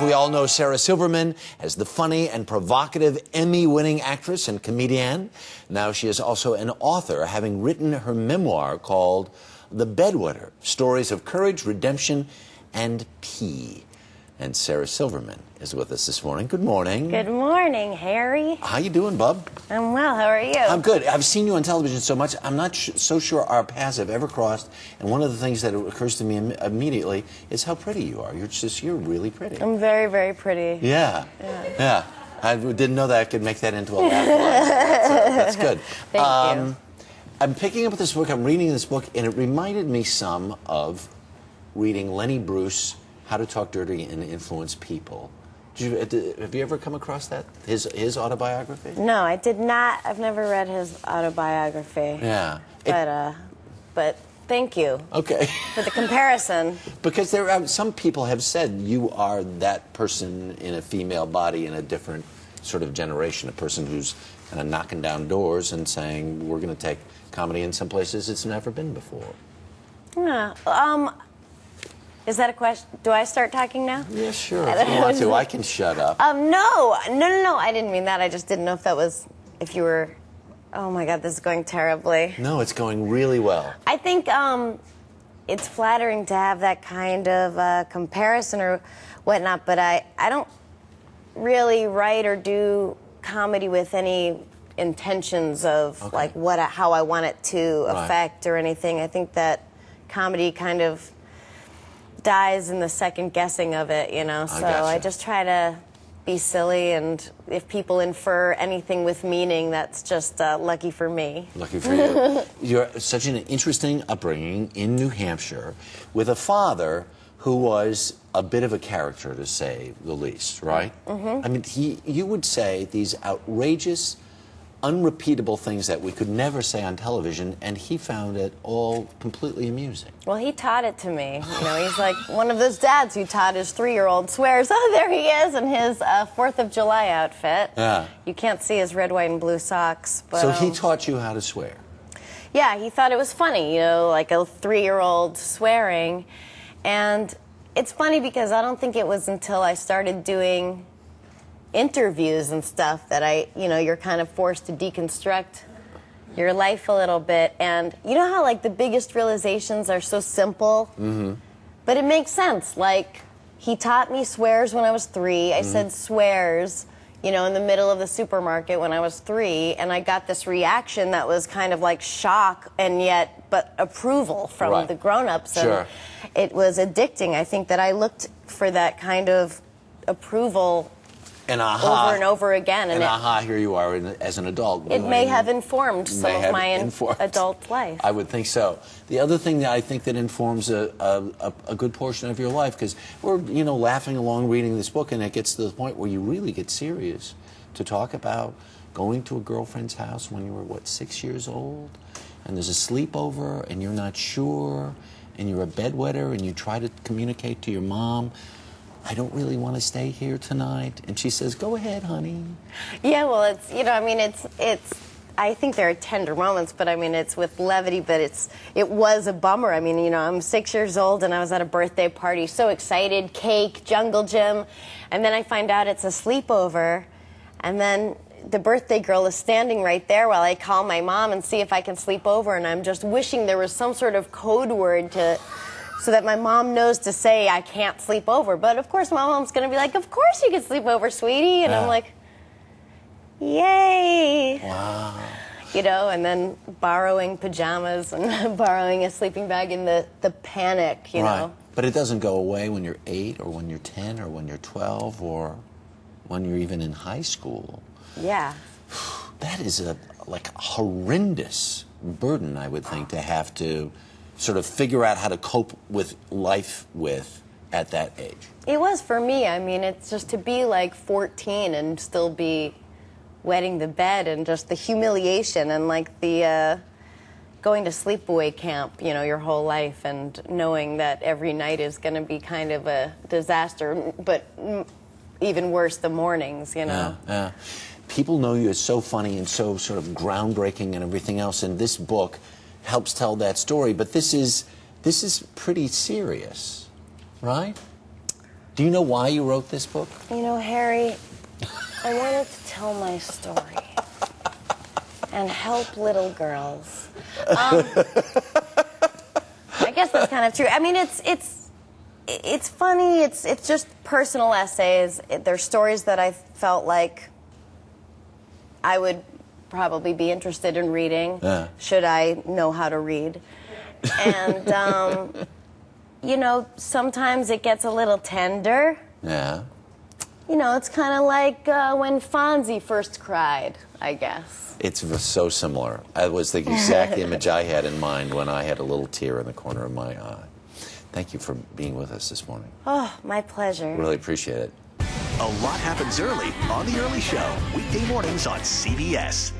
We all know Sarah Silverman as the funny and provocative Emmy-winning actress and comedian. Now she is also an author, having written her memoir called The Bedwetter, Stories of Courage, Redemption, and Pee. And Sarah Silverman is with us this morning. Good morning. Good morning, Harry. How you doing, bub? I'm well. How are you? I'm good. I've seen you on television so much, I'm not so sure our paths have ever crossed. And one of the things that occurs to me immediately is how pretty you are. You're really pretty. I'm very, very pretty. Yeah. Yeah. I didn't know that I could make that into a laugh line. That's good. Thank you. I'm picking up this book, I'm reading this book, and it reminded me some of reading Lenny Bruce, How to Talk Dirty and Influence People. Have you ever come across that, his autobiography? No, I did not. I've never read his autobiography. Yeah. But thank you. Okay. For the comparison. Because there are, some people have said you are that person in a female body in a different sort of generation, a person who's kind of knocking down doors and saying, we're going to take comedy in some places it's never been before. Yeah. Is that a question? Do I start talking now? Yeah, sure. If you want to, I can shut up. No. I didn't mean that. I just didn't know if that was, if you were, oh my God, this is going terribly. No, it's going really well. I think it's flattering to have that kind of comparison or whatnot, but I don't really write or do comedy with any intentions of like how I want it to affect or anything. I think that comedy kind of dies in the second guessing of it, you know. So I just try to be silly, and if people infer anything with meaning, that's just lucky for me. Lucky for you. You're such an interesting upbringing in New Hampshire with a father who was a bit of a character, to say the least, right? Mm-hmm. I mean, you would say these outrageous, unrepeatable things that we could never say on television, and he found it all completely amusing. Well, he taught it to me. You know, he's like one of those dads who taught his 3-year-old swears. Oh, there he is in his 4th of July outfit. Yeah. You can't see his red, white, and blue socks. But, so he taught you how to swear? Yeah, he thought it was funny, you know, like a 3-year-old swearing. And it's funny because I don't think it was until I started doing interviews and stuff that you're kind of forced to deconstruct your life a little bit. And you know how like the biggest realizations are so simple? Mm-hmm. But it makes sense. Like, he taught me swears when I was 3. I said swears, you know, in the middle of the supermarket when I was 3, and I got this reaction that was kind of like shock and yet but approval from the grown-ups. And it was addicting. I think that I looked for that kind of approval and aha, over and over again. And aha, here you are as an adult. It may have informed some of my adult life. I would think so. The other thing that I think that informs a good portion of your life, because we're, you know, laughing along reading this book, and it gets to the point where you really get serious to talk about going to a girlfriend's house when you were, what, 6 years old? And there's a sleepover, and you're not sure, and you're a bedwetter, and you try to communicate to your mom, I don't really want to stay here tonight. And she says, go ahead, honey. Yeah, well, it's, you know, I mean, I think there are tender moments, but I mean, it's with levity, but it was a bummer. I mean, you know, I'm 6 years old and I was at a birthday party, so excited, cake, jungle gym, and then I find out it's a sleepover, and then the birthday girl is standing right there while I call my mom and see if I can sleep over, and I'm just wishing there was some sort of code word so that my mom knows to say I can't sleep over. But of course my mom's going to be like, of course you can sleep over, sweetie. And I'm like, yay. Wow. You know, and then borrowing pajamas and borrowing a sleeping bag in the panic, you know. But it doesn't go away when you're 8 or when you're 10 or when you're 12 or when you're even in high school. Yeah. That is a horrendous burden, I would think, to have to sort of figure out how to cope with life with at that age. It was for me. I mean, it's just to be like 14 and still be wetting the bed, and just the humiliation and like the going to sleepaway camp, you know, your whole life, and knowing that every night is going to be kind of a disaster, but even worse the mornings, you know. Yeah. People know you as so funny and so sort of groundbreaking and everything else, and this book helps tell that story, but this is pretty serious, right? Do you know why you wrote this book? You know, Harry, I wanted to tell my story and help little girls. I guess that's kind of true. I mean, it's funny. It's just personal essays. They're stories that I felt like I would probably be interested in reading, should I know how to read. And, you know, sometimes it gets a little tender. Yeah. You know, it's kind of like when Fonzie first cried, I guess. It's so similar. It was the exact image I had in mind when I had a little tear in the corner of my eye. Thank you for being with us this morning. Oh, my pleasure. Really appreciate it. A lot happens early on The Early Show, weekday mornings on CBS.